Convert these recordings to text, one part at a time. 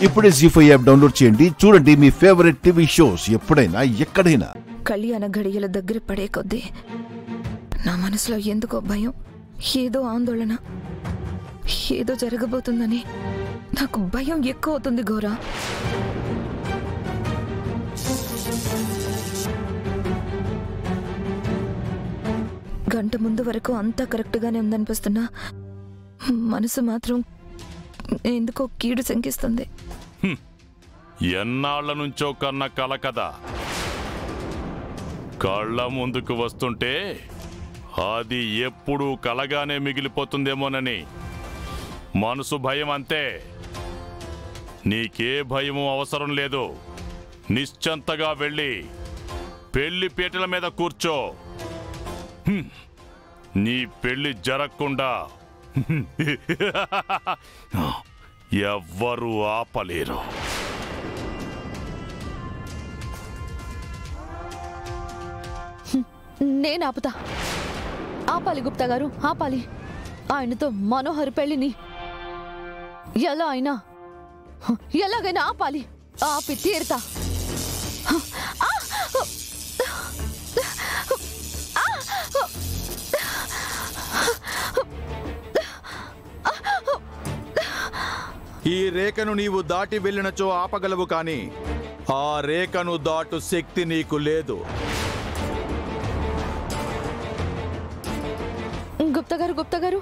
ఇప్పుడే జీ5 app download చేయండి. చూడండి మీ ఫేవరెట్ టీవీ షోస్ ఎప్పుడైనా ఎక్కడైనా. కళ్యాణ ఘడియల దగ్గర పడే కొద్దీ నా మనసులో ఎందుకో భయం, ఏదో ఆందోళన, ఏదో జరగబోతుందని నాకు భయం ఎక్కువ అవుతుంది గౌరా. గంట ముందు వరకు అంతా కరెక్ట్గానే ఉందనిపిస్తున్నా మనసు మాత్రం ఎందుకో కీడు శంకిస్తుంది. ఎన్నాళ్ల నుంచో కన్న కల కదా, కళ్ళ ముందుకు వస్తుంటే అది ఎప్పుడూ కలగానే మిగిలిపోతుందేమోనని మనసు భయం అంతే. నీకే భయము అవసరం లేదు. నిశ్చంతగా వెళ్ళి పెళ్లి పీటల మీద కూర్చో. నీ పెళ్లి జరగకుండా ఎవ్వరూ ఆపలేరు. నేను ఆపుతా. ఆపాలి గుప్తా గారు, ఆపాలి. ఆయనతో మనోహర్ పెళ్లిని ఎలాగైనా ఆపాలి. ఆపి తీరుతా. ఈ రేఖను నీవు దాటి వెళ్ళినచో ఆపగలవు, కానీ ఆ రేఖను దాటు శక్తి నీకు లేదు. గుప్తా గారు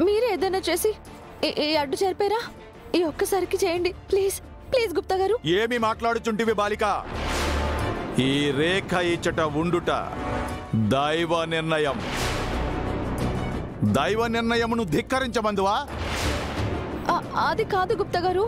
మీరే ఏదైనా చేసి అడ్డు చేరిపోయారా? ఈ ఒక్కసారికి చేయండి ప్లీజ్, ప్లీజ్ గుప్తా గారు. ఏమి మాట్లాడుచుంటివి బాలిక? ఈ రేఖ ఇచ్చట ఉండుట దైవ నిర్ణయం. దైవ నిర్ణయమును ధిక్కరించమందువా? అది కాదు గుప్తా గారు.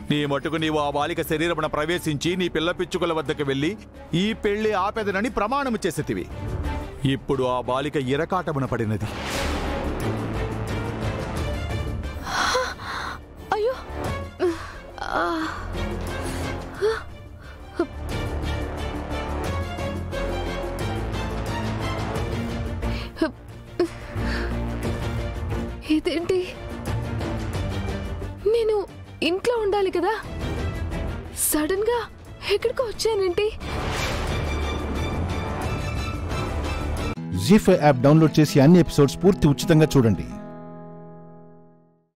నీ మటుకు నీవు ఆ బాలిక శరీరమున ప్రవేశించి నీ పిల్ల పిచ్చుకల వద్దకు వెళ్ళి ఈ పెళ్లి ఆపెదనని ప్రమాణము చేసేతివి. ఇప్పుడు ఆ బాలిక ఇరకాటమున పడినది. అయ్యో, ఇదేంటి? నేను ఇంట్లో ఉండాలి కదా, సడన్ గా ఎక్కడికో వచ్చానేంటి? జీ5 యాప్ డౌన్లోడ్ చేసి అన్ని ఎపిసోడ్స్ పూర్తి ఉచితంగా చూడండి.